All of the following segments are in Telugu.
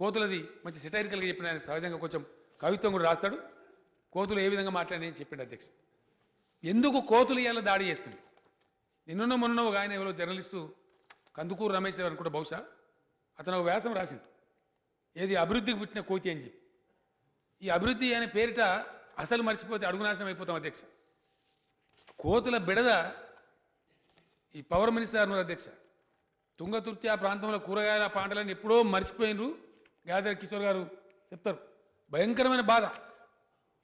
కోతులది మంచి సెటైరికల్గా చెప్పిన ఆయన సహజంగా కొంచెం కవిత్వం కూడా రాస్తాడు. కోతులు ఏ విధంగా మాట్లాడినాయని చెప్పిండు అధ్యక్ష. ఎందుకు కోతులు ఇవాళ దాడి చేస్తుంది? నిన్న మొన్న ఒక ఆయన ఎవరో జర్నలిస్టు కందుకూరు రమేష్ అనుకుంటా బహుశా అతను ఒక వ్యాసం రాసిండు, ఏది అభివృద్ధికి పుట్టిన కోతి అని చెప్పి. ఈ అభివృద్ధి అనే పేరిట అసలు మర్చిపోతే అడుగునాశనం అయిపోతాం అధ్యక్ష. కోతుల బిడద ఈ పవర్ మినిస్టర్ అన్నారు అధ్యక్ష. తుంగతుర్తి ఆ ప్రాంతంలో కూరగాయల పంటలను ఎప్పుడో మర్చిపోయినరు. గాదర్ కిషోర్ గారు చెప్తారు, భయంకరమైన బాధ.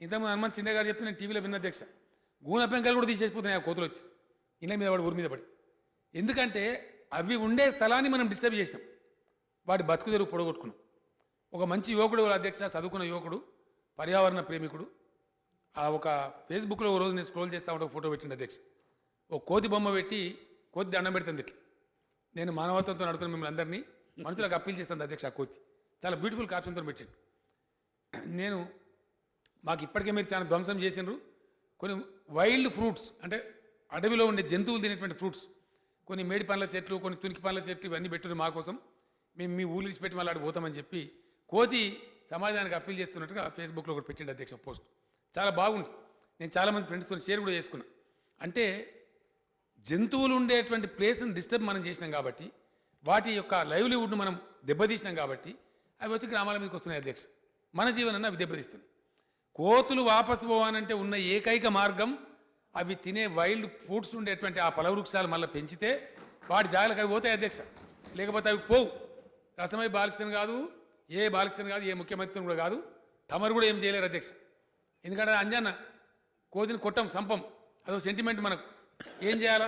ఇంతకుముందు హనుమంత్ సిండే గారు చెప్తే నేను టీవీలో విన్న అధ్యక్ష. గూన పెంకలు కూడా తీసేసిపోతున్నాయి ఆ కోతులు వచ్చి ఇళ్ళ మీద పడి, ఊరి మీద పడి. ఎందుకంటే అవి ఉండే స్థలాన్ని మనం డిస్టర్బ్ చేసినాం, వాటి బతుకు తెరువు పొడగొట్టుకున్నాం. ఒక మంచి యువకుడు అధ్యక్ష, చదువుకున్న యువకుడు, పర్యావరణ ప్రేమికుడు, ఆ ఒక ఫేస్బుక్లో ఒక రోజు నేను స్క్రోల్ చేస్తా ఉంటే ఒక ఫోటో పెట్టిండు అధ్యక్ష. ఓ కోతి బొమ్మ పెట్టి కోతి దండం పెడుతుంది ఇట్లా. నేను మానవత్వంతో నడుతున్న మిమ్మల్ని అందరినీ మనుషులకు అప్పీల్ చేస్తాను అధ్యక్ష. ఆ కోతి చాలా బ్యూటిఫుల్ క్యాప్షన్తో పెట్టిండు. నేను మాకు ఇప్పటికే మీరు చాలా ధ్వంసం చేసినారు, కొన్ని వైల్డ్ ఫ్రూట్స్ అంటే అడవిలో ఉండే జంతువులు తినేటువంటి ఫ్రూట్స్, కొన్ని మేడి పండ్ల చెట్లు, కొన్ని తునికి పండ్ల చెట్లు ఇవన్నీ పెట్టున్నారు మా కోసం, మేము మీ ఊళ్ళు పెట్టి మళ్ళీ ఆడ పోతామని చెప్పి కోతి సమాజానికి అప్పీల్ చేస్తున్నట్టుగా ఫేస్బుక్లో ఒకటి పెట్టిండు అధ్యక్ష పోస్ట్. చాలా బాగుంది. నేను చాలామంది ఫ్రెండ్స్తో షేర్ కూడా చేసుకున్నా. అంటే జంతువులు ఉండేటువంటి ప్లేస్ని డిస్టర్బ్ మనం చేసినాం కాబట్టి, వాటి యొక్క లైవ్లీవుడ్ను మనం దెబ్బతీసినాం కాబట్టి అవి వచ్చి గ్రామాల మీదకి వస్తున్నాయి అధ్యక్ష. మన జీవనాన్ని అవి దెబ్బతీస్తున్నాయి. కోతులు వాపసు పోవాలంటే ఉన్న ఏకైక మార్గం అవి తినే వైల్డ్ ఫ్రూట్స్ ఉండేటువంటి ఆ ఫలవృక్షాలు మళ్ళీ పెంచితే వాటి జాగ్రత్తగా అవి పోతాయి అధ్యక్ష. లేకపోతే అవి పోవు. రసమై బాలకృష్ణ కాదు, ఏ బాలకృష్ణ కాదు, ఏ ముఖ్యమంత్రిని కూడా కాదు, తమరు కూడా ఏం చేయలేరు అధ్యక్ష. ఎందుకంటే అంజన్న కోతిని కొట్టం సంపం, అదో సెంటిమెంట్ మనకు. ఏం చేయాలా?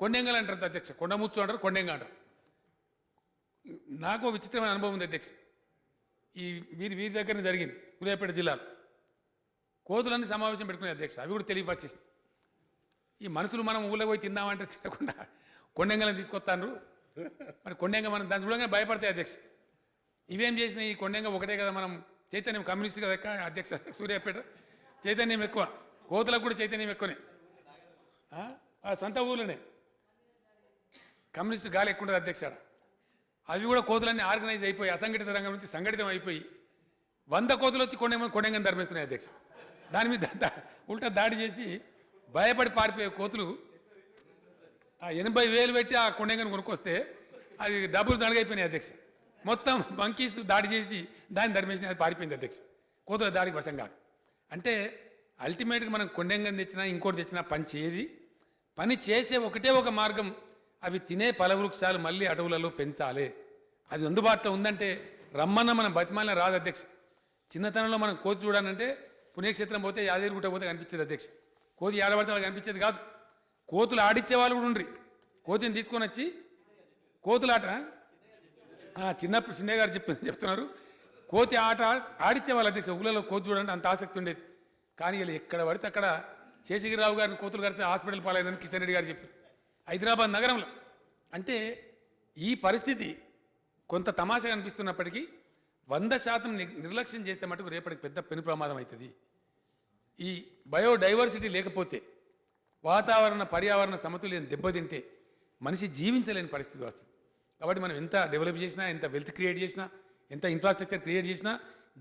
కొండెంగలు అంటారు అధ్యక్ష, కొండముచ్చు అంటారు, కొండెంగ అంటారు. నాకు విచిత్రమైన అనుభవం ఉంది అధ్యక్ష. ఈ వీరి దగ్గరనే జరిగింది సూర్యాపేట జిల్లాలో. కోతులన్నీ సమావేశం పెట్టుకునే అధ్యక్ష, అవి కూడా తెలియపరిచేసి ఈ మనుషులు మనం ఊళ్ళో పోయి తిందామంటే తినకుండా కొండెంగలను తీసుకొస్తాను. మరి కొండెంగ మనం దాని చూడగానే భయపడతాయి అధ్యక్ష. ఇవేం చేసినాయి? ఈ కొండెంగ ఒకటే కదా, మనం చైతన్యం కమ్యూనిస్ట్ కదా అధ్యక్ష, సూర్యాపేట చైతన్యం ఎక్కువ, కోతులకు కూడా చైతన్యం ఎక్కువనే. సొంత ఊళ్ళోనే కమ్యూనిస్ట్ గాలి ఎక్కువ ఉంటుంది అధ్యక్ష. అవి కూడా కోతులన్నీ ఆర్గనైజ్ అయిపోయి అసంఘటిత రంగం నుంచి సంఘటితం అయిపోయి 100 కోతులు వచ్చి కొండెంగని ధర్మిస్తున్నాయి అధ్యక్ష. దాని మీద ఉల్టా దాడి చేసి భయపడి పారిపోయే కోతులు 80,000 పెట్టి ఆ కొండెంగని కొనుక్కొస్తే అది డబ్బులు దండగైపోయినాయి అధ్యక్ష. మొత్తం బంకీస్ దాడి చేసి దాన్ని ధర్మేసిన అది పారిపోయింది అధ్యక్ష, కోతుల దాడికి వశం కాక. అంటే అల్టిమేట్గా మనం కొండెంగని తెచ్చినా ఇంకోటి తెచ్చినా పని చేయది. పని చేసే ఒకటే ఒక మార్గం, అవి తినే ఫలవృక్షాలు మళ్ళీ అడవులలో పెంచాలి. అది అందుబాటులో ఉందంటే రమ్మన్న మనం బతిమాలిన రాదు అధ్యక్ష. చిన్నతనంలో మనం కోతి చూడాలంటే పుణ్యక్షేత్రం పోతే యాదగిరిగుట్ట పోతే కనిపించేది అధ్యక్ష. కోతి ఏడబడితే వాళ్ళకి కనిపించేది కాదు. కోతులు ఆడిచ్చే వాళ్ళు కూడా ఉండ్రి. కోతిని తీసుకొని వచ్చి కోతులాట చిన్నప్పుడు చిన్నయ్య గారు చెప్తున్నారు, కోతి ఆట ఆడిచ్చేవాళ్ళు అధ్యక్ష. ఊళ్ళలో కోతి చూడాలంటే అంత ఆసక్తి ఉండేది. కానీ వీళ్ళు ఎక్కడ పడితే అక్కడ శేషగిరిరావు గారిని కోతులు కడితే హాస్పిటల్ పాలైందని కిషన్ రెడ్డి గారు చెప్పారు హైదరాబాద్ నగరంలో. అంటే ఈ పరిస్థితి కొంత తమాషగా అనిపిస్తున్నప్పటికీ 100% నిర్లక్ష్యం చేస్తే మటుకు రేపటికి పెద్ద పెను ప్రమాదం అవుతుంది. ఈ బయోడైవర్సిటీ లేకపోతే, వాతావరణ పర్యావరణ సమతుల్యం దెబ్బతింటే మనిషి జీవించలేని పరిస్థితి వస్తుంది. కాబట్టి మనం ఎంత డెవలప్ చేసినా, ఎంత వెల్త్ క్రియేట్ చేసినా, ఎంత ఇన్ఫ్రాస్ట్రక్చర్ క్రియేట్ చేసినా,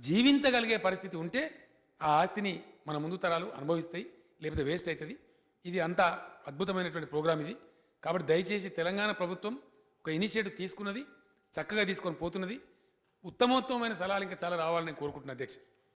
జీవించగలిగే పరిస్థితి ఉంటే ఆ ఆస్తిని మన ముందు తరాలు అనుభవిస్తాయి, లేకపోతే వేస్ట్ అవుతుంది. ఇది అంత అద్భుతమైనటువంటి ప్రోగ్రామ్ ఇది. కాబట్టి దయచేసి తెలంగాణ ప్రభుత్వం ఒక ఇనిషియేటివ్ తీసుకున్నది, చక్కగా తీసుకొని పోతున్నది. ఉత్తమోత్తమైన సలహాలు ఇంకా చాలా రావాలని నేను కోరుకుంటున్నాను అధ్యక్ష.